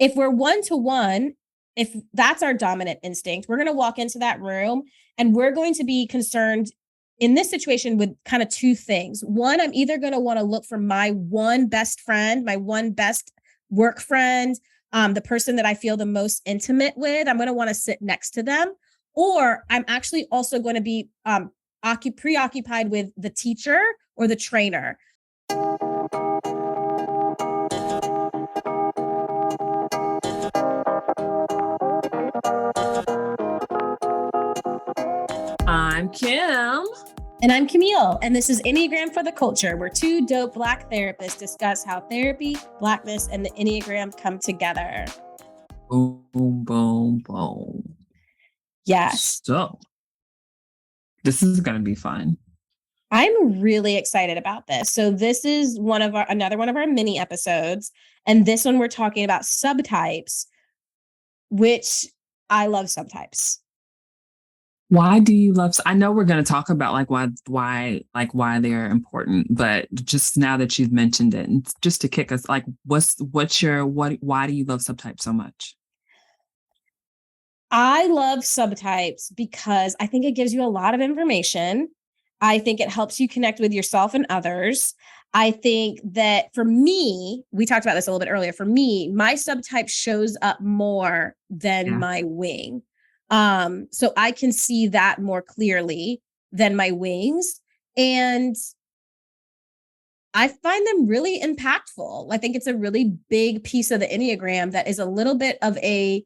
If we're one to one, if that's our dominant instinct, we're going to walk into that room and we're going to be concerned in this situation with kind of two things. One, I'm either going to want to look for my one best friend, my one best work friend, the person that I feel the most intimate with. I'm going to want to sit next to them. Or I'm actually also going to be preoccupied with the teacher or the trainer. I'm Kim. And I'm Camille, and this is Enneagram for the Culture, where two dope Black therapists discuss how therapy, Blackness, and the Enneagram come together. Boom, boom, boom. Yes. So, this is going to be fun. I'm really excited about this. So this is another one of our mini episodes, and this one we're talking about subtypes, which I love subtypes. Why do you love? I know we're going to talk about why they're important, but just now that you've mentioned it, and just to kick us, why do you love subtypes so much? I love subtypes because I think it gives you a lot of information. I think it helps you connect with yourself and others. I think that for me, we talked about this a little bit earlier. For me, my subtype shows up more than my wing. So I can see that more clearly than my wings. And I find them really impactful. I think it's a really big piece of the Enneagram that is a little bit of a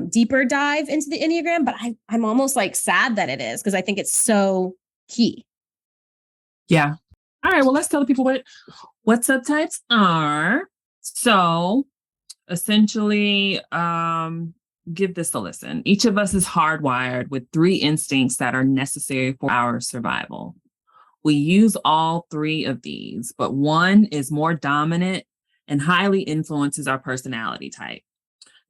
deeper dive into the Enneagram, but I'm almost like sad that it is because I think it's so key. Yeah. All right. Well, let's tell the people what subtypes are. So essentially, give this a listen. Each of us is hardwired with three instincts that are necessary for our survival. We use all three of these, but one is more dominant and highly influences our personality type.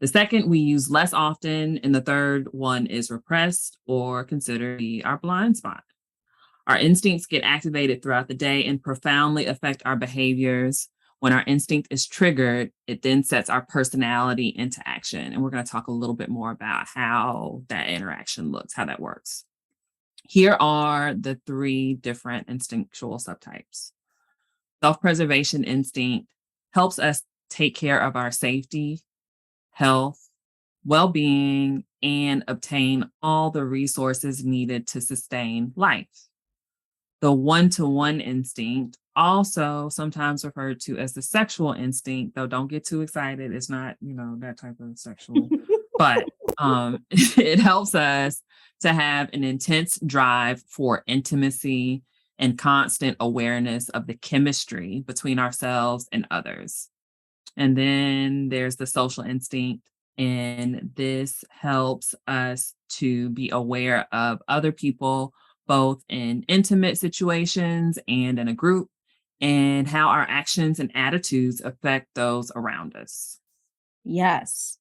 The second we use less often, and the third one is repressed or considered to be our blind spot. Our instincts get activated throughout the day and profoundly affect our behaviors. When our instinct is triggered, it then sets our personality into action. And we're going to talk a little bit more about how that interaction looks, how that works. Here are the three different instinctual subtypes. Self-preservation instinct helps us take care of our safety, health, well-being, and obtain all the resources needed to sustain life. The one-to-one instinct, also sometimes referred to as the sexual instinct, though don't get too excited. It's not, that type of sexual, but it helps us to have an intense drive for intimacy and constant awareness of the chemistry between ourselves and others. And then there's the social instinct, and this helps us to be aware of other people, both in intimate situations and in a group, and how our actions and attitudes affect those around us. Yes.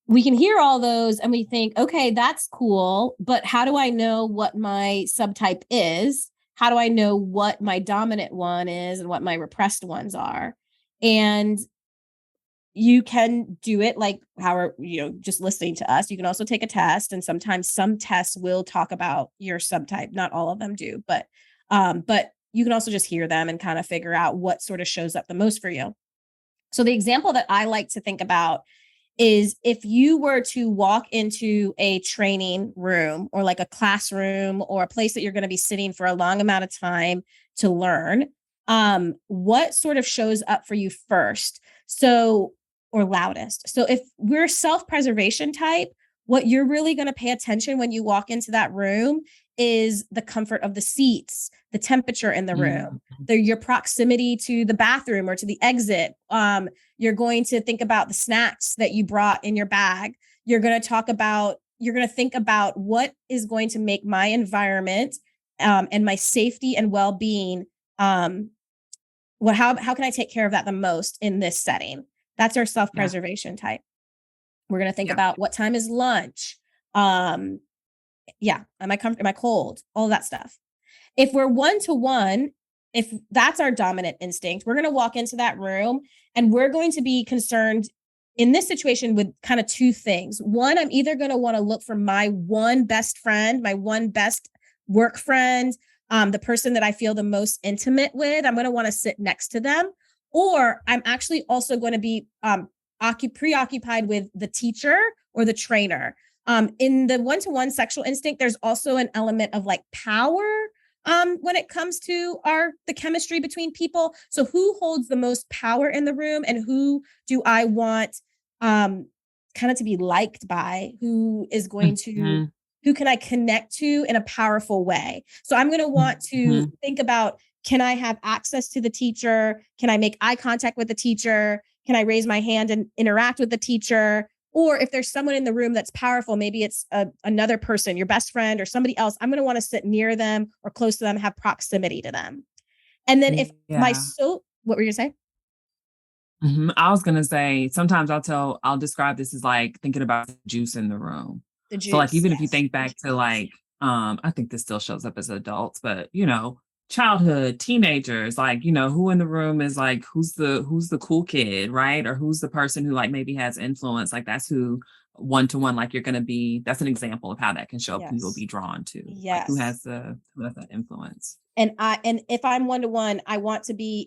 We can hear all those and we think, okay, that's cool, but how do I know what my subtype is? How do I know what my dominant one is and what my repressed ones are? And you can do it like just listening to us. You can also take a test, and sometimes some tests will talk about your subtype. Not all of them do, but you can also just hear them and kind of figure out what sort of shows up the most for you. So the example that I like to think about is if you were to walk into a training room or like a classroom or a place that you're going to be sitting for a long amount of time to learn, what sort of shows up for you first? Or loudest. So if we're self-preservation type, what you're really going to pay attention when you walk into that room is the comfort of the seats, the temperature in the room, your proximity to the bathroom or to the exit. You're going to think about the snacks that you brought in your bag. You're going to think about what is going to make my environment and my safety and well-being. How can I take care of that the most in this setting? That's our self-preservation type. We're going to think about what time is lunch. Am I comfortable? Am I cold? All that stuff. If we're one-to-one, if that's our dominant instinct, we're going to walk into that room and we're going to be concerned in this situation with kind of two things. One, I'm either going to want to look for my one best friend, my one best work friend, the person that I feel the most intimate with. I'm going to want to sit next to them. Or I'm actually also going to be preoccupied with the teacher or the trainer. In the one-to-one sexual instinct, there's also an element of like power when it comes to the chemistry between people. So who holds the most power in the room, and who do I want kind of to be liked by? Who is going to, who can I connect to in a powerful way? So I'm going to want to think about, can I have access to the teacher? Can I make eye contact with the teacher? Can I raise my hand and interact with the teacher? Or if there's someone in the room that's powerful, maybe it's another person, your best friend or somebody else, I'm going to want to sit near them or close to them, have proximity to them. And then if what were you going to say? I was going to say, sometimes I'll describe this as like thinking about the juice in the room. The So like, juice. even if you think back to like, I think this still shows up as adults, but childhood, teenagers, like, who in the room is like, who's the cool kid, right? Or who's the person who like maybe has influence, like that's who one-to-one, like you're going to be, that's an example of how that can show up, who you'll be drawn to, like who has that influence. And if I'm one-to-one, I want to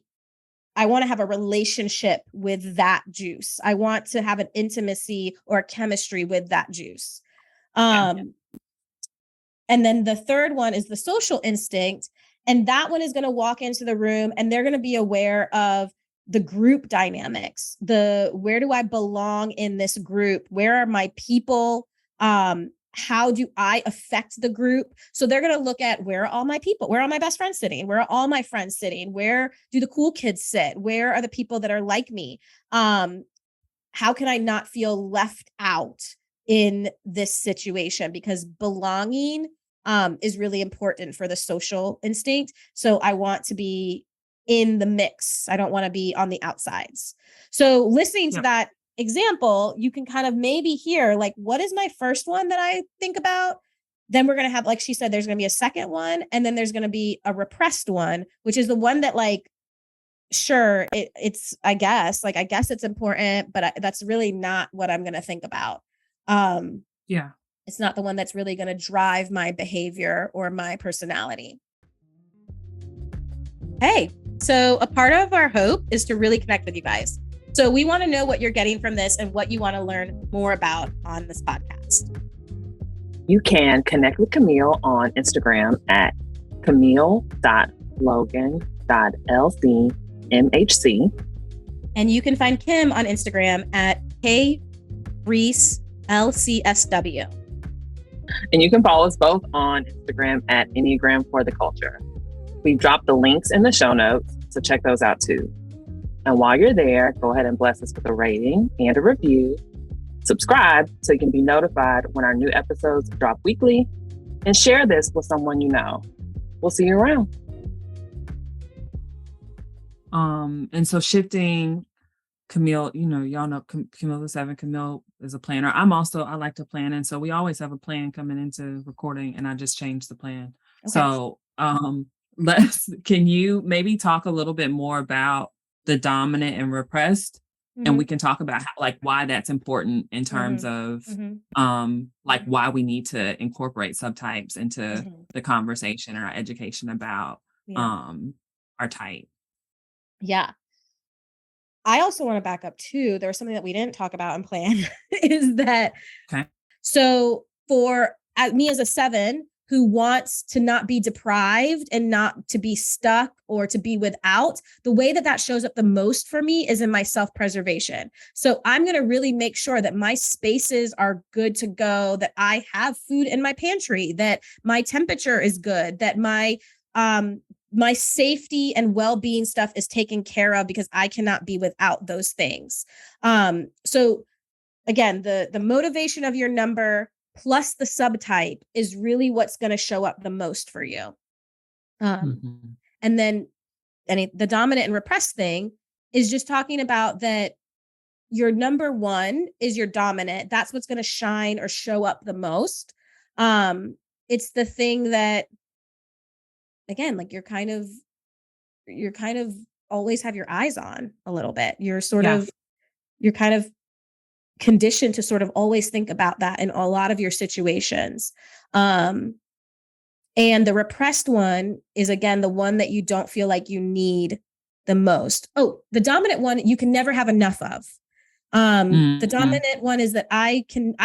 have a relationship with that juice. I want to have an intimacy or chemistry with that juice. And then the third one is the social instinct. And that one is going to walk into the room and they're going to be aware of the group dynamics. Where do I belong in this group? Where are my people? How do I affect the group? So they're going to look at, where are all my people? Where are my best friends sitting? Where are all my friends sitting? Where do the cool kids sit? Where are the people that are like me? How can I not feel left out in this situation? Because belonging is really important for the social instinct. So I want to be in the mix. I don't want to be on the outsides. So listening to that example, you can kind of maybe hear, like, what is my first one that I think about? Then we're going to have, like she said, there's going to be a second one. And then there's going to be a repressed one, which is the one that, like, sure, I guess it's important, but that's really not what I'm going to think about. It's not the one that's really going to drive my behavior or my personality. Hey, so a part of our hope is to really connect with you guys. So we want to know what you're getting from this and what you want to learn more about on this podcast. You can connect with Camille on Instagram at camille.logan.lcmhc. And you can find Kim on Instagram at KReeseLCSW. And you can follow us both on Instagram at Enneagram for the Culture. We've dropped the links in the show notes, so check those out too. And while you're there, go ahead and bless us with a rating and a review. Subscribe so you can be notified when our new episodes drop weekly, and share this with someone you know. We'll see you around. And so shifting, Camille, y'all know Camille the 7. Camille is a planner. I like to plan. And so we always have a plan coming into recording, and I just changed the plan. Okay. So can you maybe talk a little bit more about the dominant and repressed? And we can talk about why that's important in terms of like why we need to incorporate subtypes into the conversation or our education about our type. Yeah. I also want to back up too. There was something that we didn't talk about in plan is that, so for me as a 7 who wants to not be deprived and not to be stuck or to be without, the way that shows up the most for me is in my self-preservation. So I'm going to really make sure that my spaces are good to go, that I have food in my pantry, that my temperature is good, that my safety and well-being stuff is taken care of, because I cannot be without those things. So again, the motivation of your number plus the subtype is really what's going to show up the most for you. And then the dominant and repressed thing is just talking about that your number 1 is your dominant. That's what's going to shine or show up the most. It's the thing that, again, like you're kind of always have your eyes on a little bit. You're kind of conditioned to sort of always think about that in a lot of your situations. And the repressed one is, again, the one that you don't feel like you need the most. Oh, the dominant one, you can never have enough of. The dominant one is that I can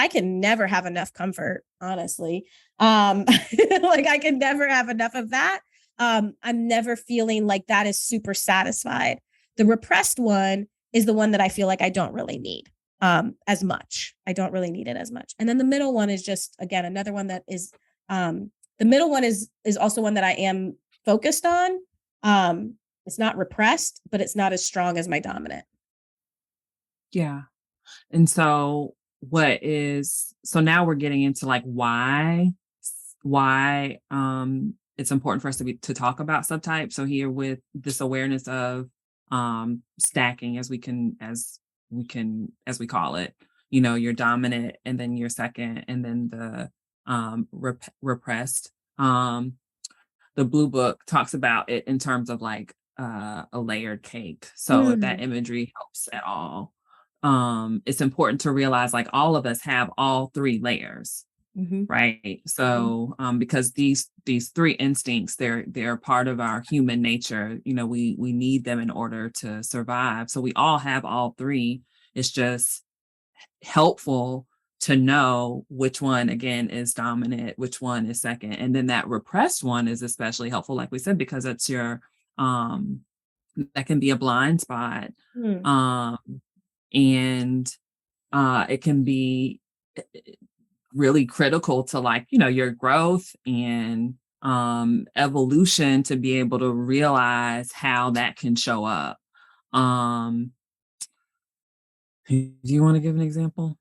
never have enough comfort, honestly. Like I can never have enough of that. I'm never feeling like that is super satisfied. The repressed one is the one that I feel like I don't really need as much. I don't really need it as much. And then the middle one is just, again, another one that is, the middle one is also one that I am focused on. It's not repressed, but it's not as strong as my dominant. Yeah. And so so now we're getting into like why it's important for us to talk about subtypes. So here with this awareness of stacking as we call it, your dominant and then your second and then the repressed. The Blue Book talks about it in terms of like a layered cake. So if that imagery helps at all, it's important to realize like all of us have all three layers, right? So because these three instincts, they're part of our human nature. We need them in order to survive. So we all have all three. It's just helpful to know which one, again, is dominant, which one is second. And then that repressed one is especially helpful, like we said, because it's that can be a blind spot. And it can be really critical to like, your growth and evolution to be able to realize how that can show up. Do you want to give an example?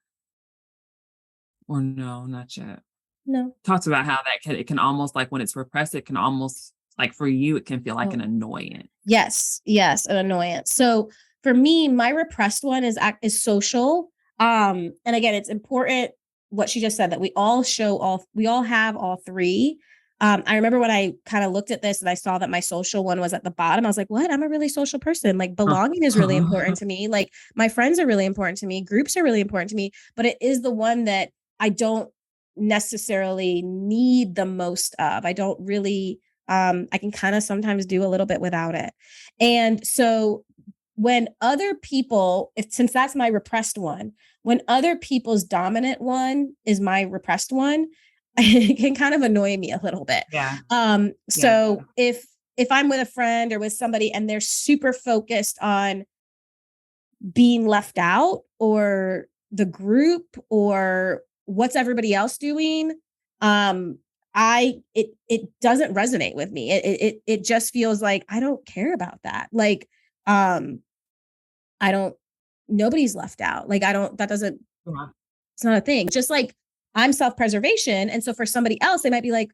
Or no, not yet. No. Talks about how it can almost like when it's repressed, it can almost like for you, it can feel like an annoyance. Yes, an annoyance. So for me, my repressed one is social. And again, it's important what she just said, that we all have all three. I remember when I kind of looked at this and I saw that my social one was at the bottom. I was like, what? I'm a really social person. Like belonging is really important to me. Like my friends are really important to me. Groups are really important to me, but it is the one that I don't necessarily need the most of. I don't really, I can kind of sometimes do a little bit without it. And so when other people, since that's my repressed one, when other people's dominant one is my repressed one, it can kind of annoy me a little bit. Yeah. So if I'm with a friend or with somebody and they're super focused on being left out or the group or what's everybody else doing, it doesn't resonate with me. It just feels like I don't care about that. Like, nobody's left out. Like, it's not a thing. Just like I'm self-preservation. And so for somebody else, they might be like,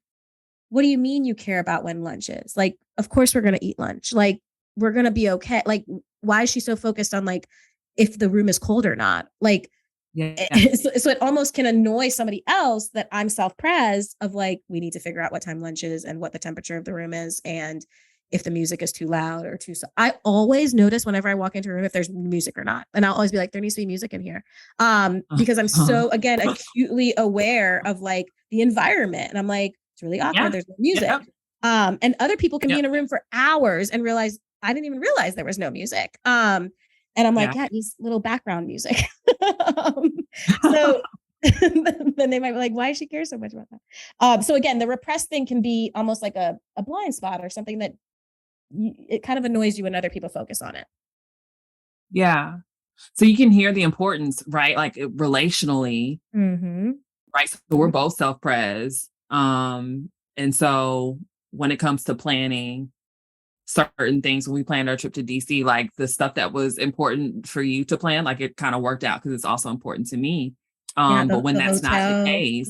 what do you mean you care about when lunch is? Like, of course we're going to eat lunch. Like, we're going to be okay. Like, why is she so focused on like, if the room is cold or not? Like, so it almost can annoy somebody else that I'm self-pres of like, we need to figure out what time lunch is and what the temperature of the room is. And if the music is too loud or too, I always notice whenever I walk into a room, if there's music or not. And I'll always be like, there needs to be music in here. Because I'm so, again, acutely aware of like the environment. And I'm like, it's really awkward. Yeah. There's no music. Yeah. And other people can be in a room for hours and realize, I didn't even realize there was no music. And I'm like, it needs little background music. So then they might be like, why does she care so much about that? So again, the repressed thing can be almost like a blind spot or something that it kind of annoys you when other people focus on it. Yeah. So you can hear the importance, right? Like relationally, right? So we're both self-pres. And so when it comes to planning certain things, when we planned our trip to DC, like the stuff that was important for you to plan, like it kind of worked out because it's also important to me. But when that's hotel, not the case.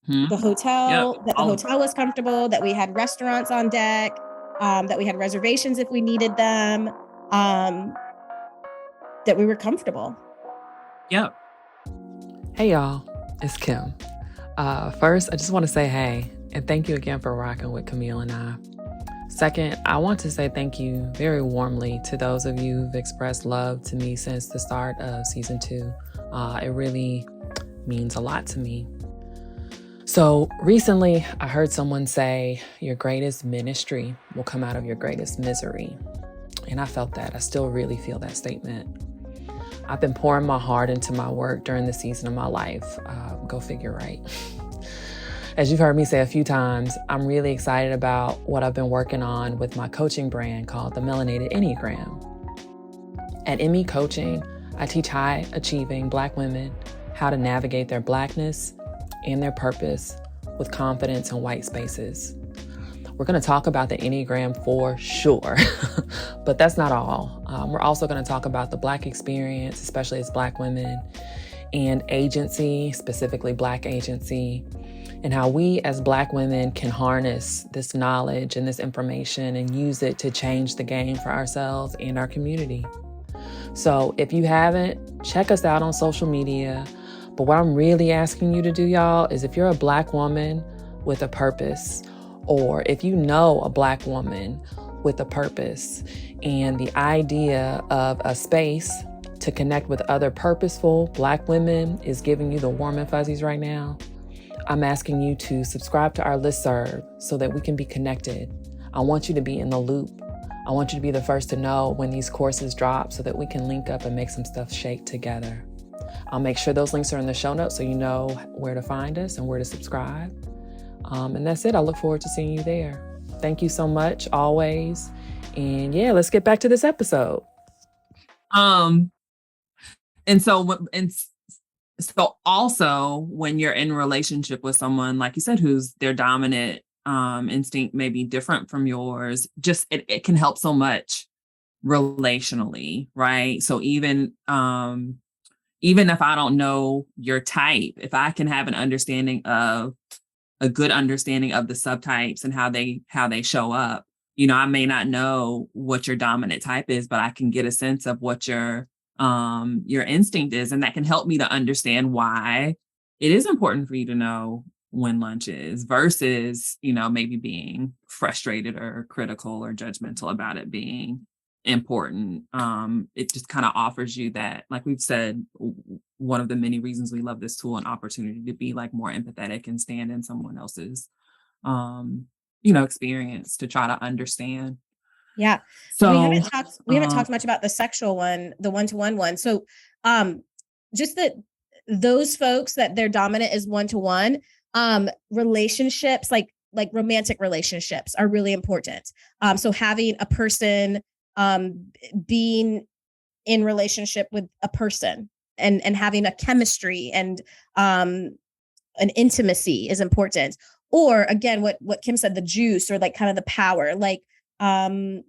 The hotel, that the hotel was comfortable, that we had restaurants on deck, that we had reservations if we needed them, that we were comfortable. Yep. Hey y'all, it's Kim. First, I just want to say hey, and thank you again for rocking with Camille and I. Second, I want to say thank you very warmly to those of you who've expressed love to me since the start of season 2 It really means a lot to me. So recently, I heard someone say, your greatest ministry will come out of your greatest misery. And I felt that. I still really feel that statement. I've been pouring my heart into my work during the season of my life. Go figure, right? As you've heard me say a few times, I'm really excited about what I've been working on with my coaching brand called the Melanated Enneagram. At ME Coaching, I teach high-achieving Black women how to navigate their Blackness and their purpose with confidence in white spaces. We're going to talk about the Enneagram for sure, but that's not all. We're also going to talk about the Black experience, especially as Black women, and agency, specifically Black agency, and how we as Black women can harness this knowledge and this information and use it to change the game for ourselves and our community. So if you haven't, check us out on social media. But what I'm really asking you to do, y'all, is if you're a Black woman with a purpose, or if you know a Black woman with a purpose, and the idea of a space to connect with other purposeful Black women is giving you the warm and fuzzies right now, I'm asking you to subscribe to our listserv so that we can be connected. I want you to be in the loop. I want you to be the first to know when these courses drop so that we can link up and make some stuff shake together. I'll make sure those links are in the show notes so you know where to find us and where to subscribe. And that's it. I look forward to seeing you there. Thank you so much, always. And yeah, let's get back to this episode. And so also when you're in a relationship with someone, like you said, who's their dominant instinct may be different from yours, just it can help so much relationally, right? So even if I don't know your type, if I can have a good understanding of the subtypes and how they show up, I may not know what your dominant type is, but I can get a sense of what your instinct is. And that can help me to understand why it is important for you to know when lunch is versus, maybe being frustrated or critical or judgmental about it being important. It just kind of offers you that, like we've said, one of the many reasons we love this tool, an opportunity to be like more empathetic and stand in someone else's, experience to try to understand. Yeah. So we haven't talked much about the sexual one, the one-to-one one. So, just that those folks that their dominant is one-to-one, relationships, like romantic relationships are really important. So having a person, being in relationship with a person and having a chemistry and, an intimacy is important. Or again, what Kim said, the juice, or like kind of the power, like who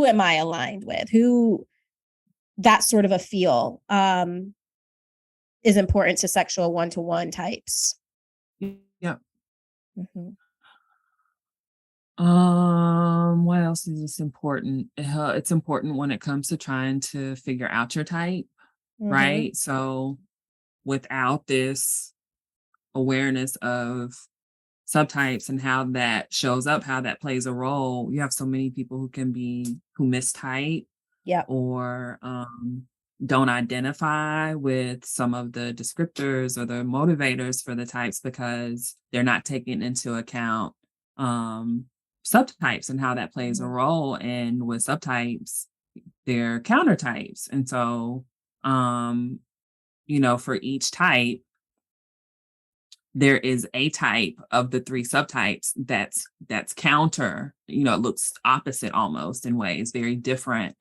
am I aligned with? Who, that sort of a feel, is important to sexual one-to-one types. Yeah. Mm-hmm. What else is this important? It's important when it comes to trying to figure out your type, Mm-hmm. right? So without this awareness of subtypes and how that shows up, how that plays a role, you have so many people who mistype, yeah, or don't identify with some of the descriptors or the motivators for the types because they're not taking into account subtypes and how that plays a role. And with subtypes, they're countertypes. And so, for each type, there is a type of the three subtypes that's counter, it looks opposite almost in ways, very different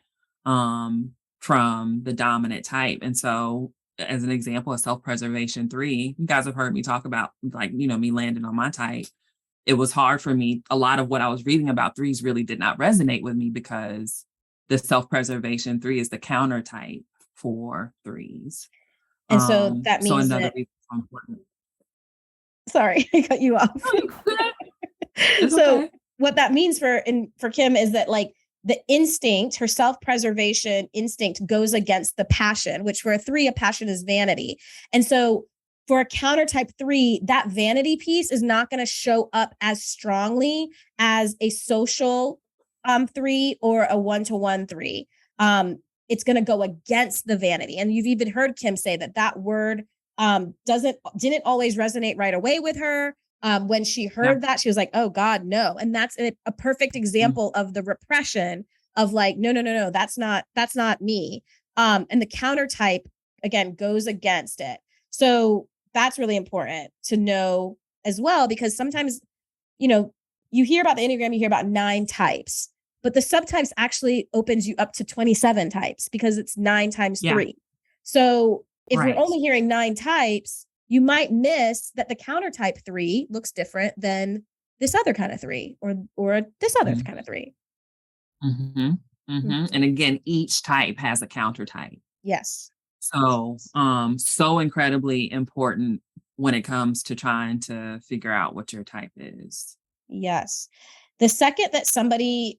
from the dominant type. And so as an example of self-preservation 3, you guys have heard me talk about me landing on my type. It was hard for me. A lot of what I was reading about 3s really did not resonate with me because the self-preservation 3 is the counter type for 3s. And so that means another reason it's important. Sorry, I cut you off. So okay. What that means for Kim is that like the instinct, her self-preservation instinct goes against the passion, which for a 3, a passion is vanity. And so for a counter type 3, that vanity piece is not going to show up as strongly as a social 3 or a one-to-one 3. it's going to go against the vanity. And you've even heard Kim say that word didn't always resonate right away with her. When she heard that, she was like, oh God, no. And that's a perfect example of the repression of like, no, that's not me. And the counter type, again, goes against it. So that's really important to know as well, because sometimes, you hear about the Enneagram, you hear about 9 types, but the subtypes actually opens you up to 27 types because it's 9 times 3. So if you're only hearing 9 types, you might miss that the counter type 3 looks different than this other kind of 3 or this other kind of 3. And again, each type has a counter type. Yes. So, so incredibly important when it comes to trying to figure out what your type is. Yes. The second that somebody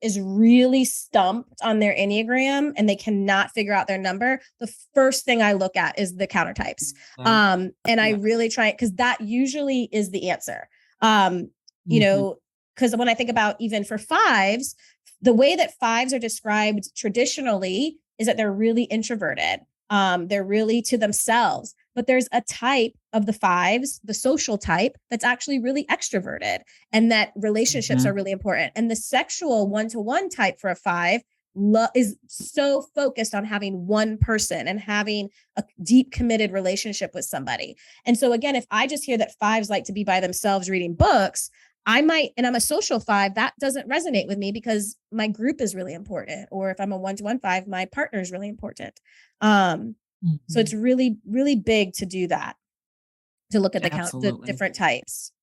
is really stumped on their Enneagram and they cannot figure out their number, the first thing I look at is the counter types. And I really try it because that usually is the answer. Because when I think about even for 5s, the way that 5s are described traditionally is that they're really introverted. They're really to themselves, but there's a type of the 5s, the social type, that's actually really extroverted, and that relationships are really important. And the sexual 1-to-1 type for a 5 is so focused on having one person and having a deep committed relationship with somebody. And so again, if I just hear that 5s like to be by themselves reading books, and I'm a social 5, that doesn't resonate with me because my group is really important. Or if I'm a 1-to-1 5, my partner is really important. So it's really, really big to do that, to look at the different types.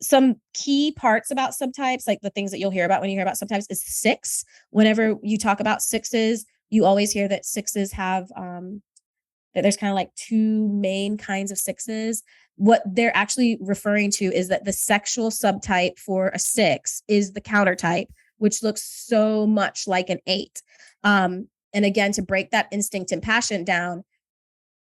Some key parts about subtypes, like the things that you'll hear about when you hear about subtypes, is 6. Whenever you talk about 6s, you always hear that 6s have, that there's kind of like 2 main kinds of 6s. What they're actually referring to is that the sexual subtype for a 6 is the counter type, which looks so much like an 8. And again, to break that instinct and passion down,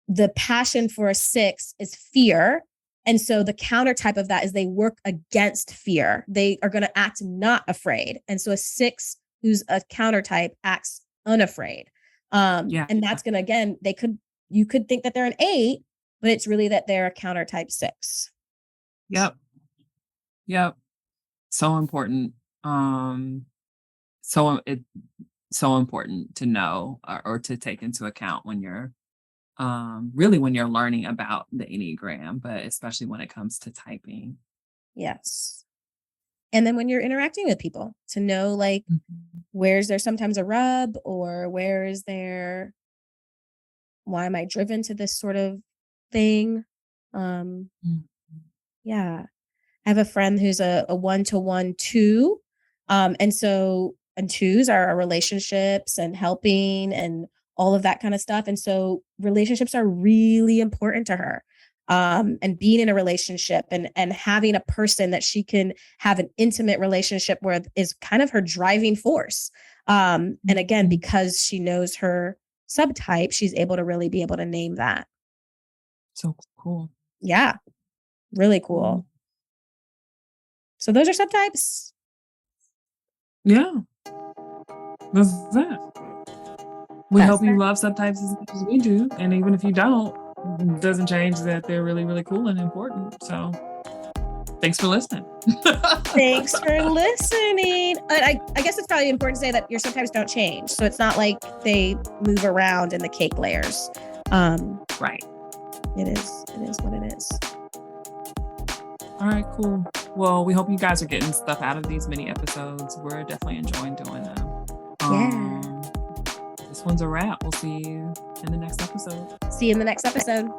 the passion for a 6 is fear. And so the counter type of that is they work against fear. They are going to act not afraid. And so a 6 who's a counter type acts unafraid. And that's going to, again, you could think that they're an 8, but it's really that they're a counter type 6. Yep. So important. So important to know or to take into account when you're really when you're learning about the Enneagram, but especially when it comes to typing. Yes. And then when you're interacting with people, to know like where's there sometimes a rub, or why am I driven to this sort of thing? Yeah. I have a friend who's a 1-to-1 2. And 2s are our relationships and helping and all of that kind of stuff. And so relationships are really important to her. And being in a relationship and having a person that she can have an intimate relationship with is kind of her driving force. And again, because she knows her subtype, she's able to really be able to name that. So cool. Yeah. Really cool. So those are subtypes. Yeah. That's that. We hope you love subtypes as much as we do. And even if you don't, it doesn't change that they're really, really cool and important. So thanks for listening. Thanks for listening. I guess it's probably important to say that your subtypes don't change. So it's not like they move around in the cake layers. Right. It is what it is. All right, cool. Well, we hope you guys are getting stuff out of these mini episodes. We're definitely enjoying doing them. This one's a wrap. We'll see you in the next episode. See you in the next episode.